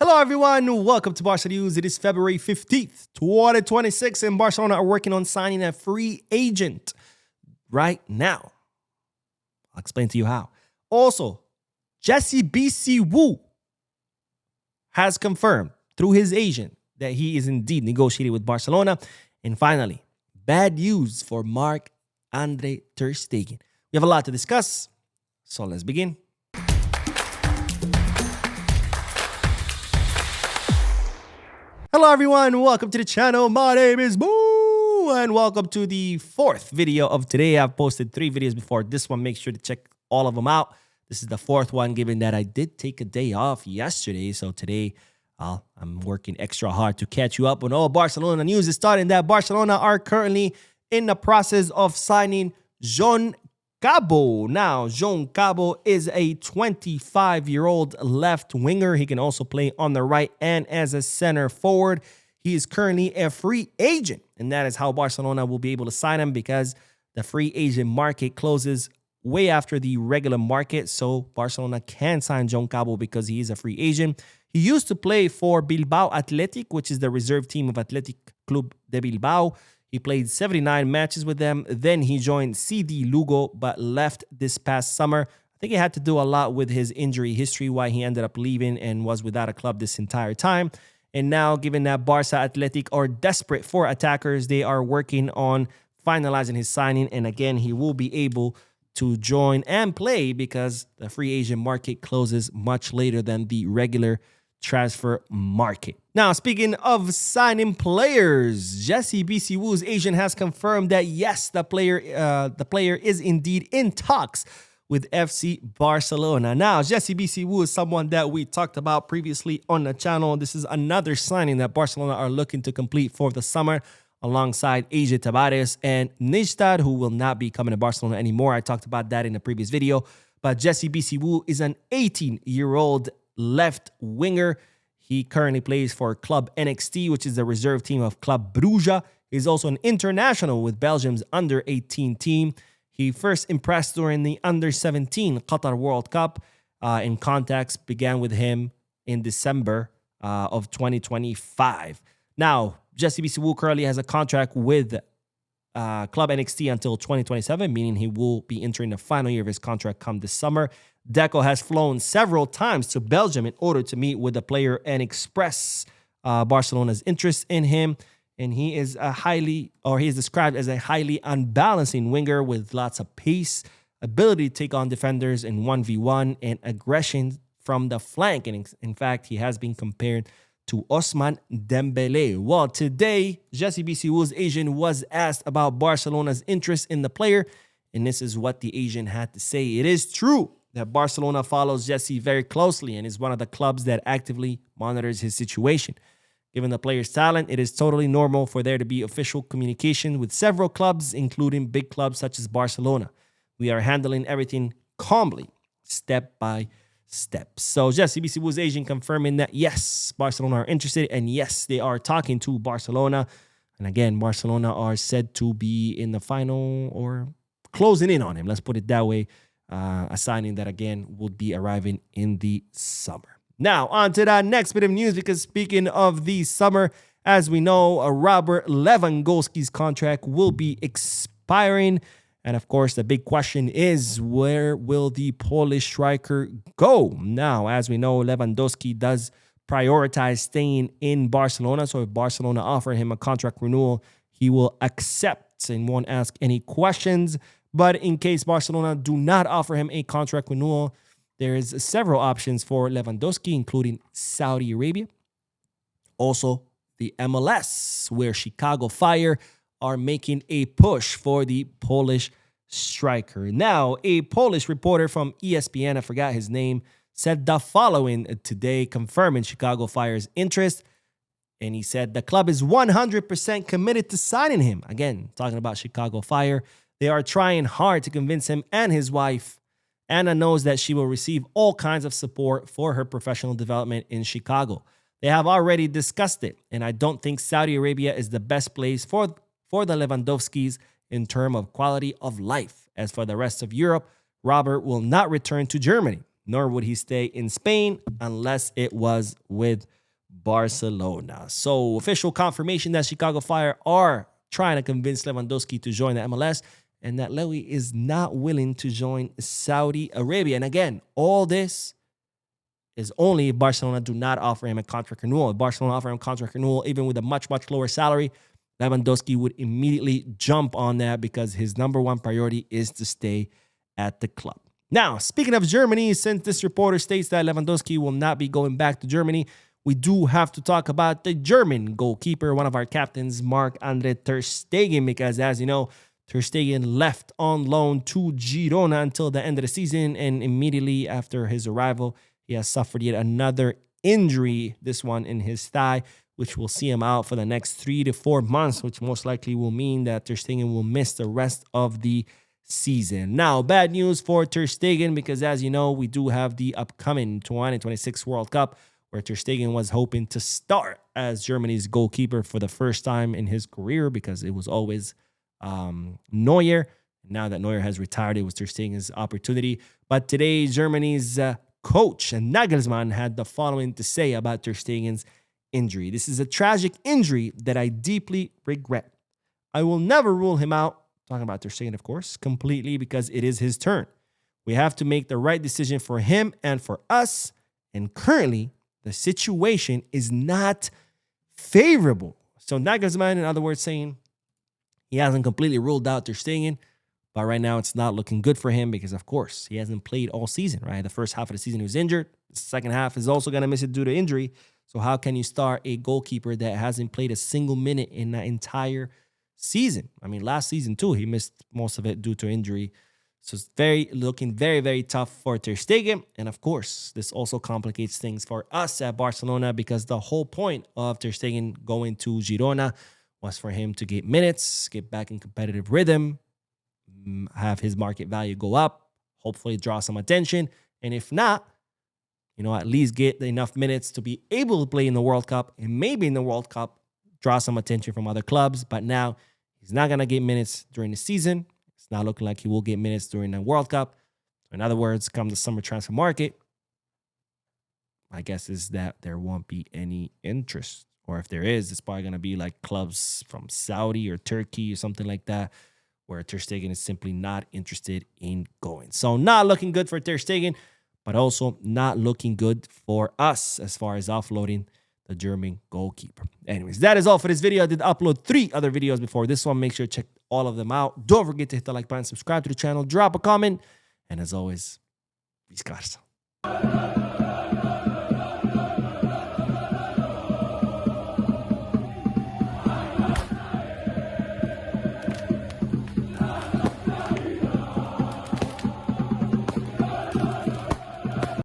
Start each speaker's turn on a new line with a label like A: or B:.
A: Hello everyone, welcome to Barca News. It is February 15th, 2026, and Barcelona are working on signing a free agent right now. I'll explain to you how. Also, Bisiwu has confirmed through his agent that he is indeed negotiating with Barcelona. And finally, bad news for Marc-André Ter Stegen. We have a lot to discuss, so let's begin. Hello everyone, welcome to the channel. My name is Boo, and welcome to the fourth video of today. I've posted 3 videos before this one. Make sure to check all of them out. This is the 4th one, given that I did take a day off yesterday. So today, I'm working extra hard to catch you up on all Barcelona news. It's starting that Barcelona are currently in the process of signing Jean Cabo. Now, Jean Cabo is a 25-year-old left winger. He can also play on the right and as a center forward. He is currently a free agent, and that is how Barcelona will be able to sign him, because the free agent market closes way after the regular market. So Barcelona can sign Jean Cabo because he is a free agent. He used to play for Bilbao Athletic, which is the reserve team of Athletic Club de Bilbao. He played 79 matches with them. Then he joined CD Lugo, but left this past summer. I think it had to do a lot with his injury history, why he ended up leaving and was without a club this entire time. And now, given that Barca Athletic are desperate for attackers, they are working on finalizing his signing. And again, he will be able to join and play because the free agent market closes much later than the regular transfer market. Now, speaking of signing players, Bisiwu's agent has confirmed that yes, the player is indeed in talks with FC Barcelona. Now, Bisiwu is someone that we talked about previously on the channel. This is another signing that Barcelona are looking to complete for the summer, alongside AJ Tavares and Nijstad, who will not be coming to Barcelona anymore. I talked about that in a previous video. But Bisiwu is an 18-year-old left winger. He currently plays for Club NXT, which is the reserve team of Club Brugge. He's also an international with Belgium's under-18 team. He first impressed during the under-17 Qatar World Cup, and contacts began with him in December of 2025. Now, Bisiwu currently has a contract with Club NXT until 2027, meaning he will be entering the final year of his contract come this summer. Deco has flown several times to Belgium in order to meet with the player and express Barcelona's interest in him. And he is described as a highly unbalancing winger with lots of pace, ability to take on defenders in 1v1, and aggression from the flank. And in fact, he has been compared to Ousmane Dembele. Well, today, Bisiwu's agent was asked about Barcelona's interest in the player, and this is what the agent had to say. It is true that Barcelona follows Jesse very closely and is one of the clubs that actively monitors his situation. Given the player's talent, it is totally normal for there to be official communication with several clubs, including big clubs such as Barcelona. We are handling everything calmly, step by step. So Bisiwu's agent confirming that yes, Barcelona are interested, and yes, they are talking to Barcelona. And again, Barcelona are said to be in the final or closing in on him. Let's put it that way. A signing that, again, would be arriving in the summer. Now, on to that next bit of news, because speaking of the summer, as we know, Robert Lewandowski's contract will be expiring. And of course, the big question is, where will the Polish striker go? Now, as we know, Lewandowski does prioritize staying in Barcelona. So if Barcelona offer him a contract renewal, he will accept and won't ask any questions. But in case Barcelona do not offer him a contract renewal, there is several options for Lewandowski, including Saudi Arabia. Also, the MLS, where Chicago Fire are making a push for the Polish striker. Now, a Polish reporter from ESPN, I forgot his name, said the following today, confirming Chicago Fire's interest. And he said the club is 100% committed to signing him. Again, talking about Chicago Fire. They are trying hard to convince him and his wife. Anna knows that she will receive all kinds of support for her professional development in Chicago. They have already discussed it, and I don't think Saudi Arabia is the best place for the Lewandowskis in terms of quality of life. As for the rest of Europe, Robert will not return to Germany. nor would he stay in Spain unless it was with Barcelona. So official confirmation that Chicago Fire are trying to convince Lewandowski to join the MLS, and that Lewy is not willing to join Saudi Arabia. And again, all this is only if Barcelona do not offer him a contract renewal. If Barcelona offer him a contract renewal, even with a much, much lower salary, Lewandowski would immediately jump on that because his number one priority is to stay at the club. Now, speaking of Germany, since this reporter states that Lewandowski will not be going back to Germany, we do have to talk about the German goalkeeper, one of our captains, Marc-André Ter Stegen, because as you know, Ter Stegen left on loan to Girona until the end of the season, and immediately after his arrival, he has suffered yet another injury, this one in his thigh, which will see him out for the next 3 to 4 months, which most likely will mean that Ter Stegen will miss the rest of the season. Now, bad news for Ter Stegen, because as you know, we do have the upcoming 2026 World Cup, where Ter Stegen was hoping to start as Germany's goalkeeper for the first time in his career, because it was always Neuer. Now that Neuer has retired, it was Ter Stegen's opportunity. But today, Germany's coach Nagelsmann had the following to say about Ter Stegen's injury. This is a tragic injury that I deeply regret. I will never rule him out, talking about Ter Stegen, of course, completely, because it is his turn. We have to make the right decision for him and for us. And currently, the situation is not favorable. So Nagelsmann, in other words, saying he hasn't completely ruled out Ter Stegen, but right now it's not looking good for him because, of course, he hasn't played all season, right? The first half of the season he was injured. The second half is also going to miss it due to injury. So how can you start a goalkeeper that hasn't played a single minute in the entire season? I mean, last season too, he missed most of it due to injury. So it's looking very, very tough for Ter Stegen. And of course, this also complicates things for us at Barcelona, because the whole point of Ter Stegen going to Girona was for him to get minutes, get back in competitive rhythm, have his market value go up, hopefully draw some attention. And if not, at least get enough minutes to be able to play in the World Cup, and maybe in the World Cup, draw some attention from other clubs. But now he's not going to get minutes during the season. It's not looking like he will get minutes during the World Cup. In other words, come the summer transfer market, my guess is that there won't be any interest. Or if there is, it's probably going to be like clubs from Saudi or Turkey or something like that, where Ter Stegen is simply not interested in going. So not looking good for Ter Stegen, but also not looking good for us as far as offloading the German goalkeeper. Anyways, that is all for this video. I did upload 3 other videos before this one. Make sure to check all of them out. Don't forget to hit the like button, subscribe to the channel, drop a comment, and as always, peace, guys.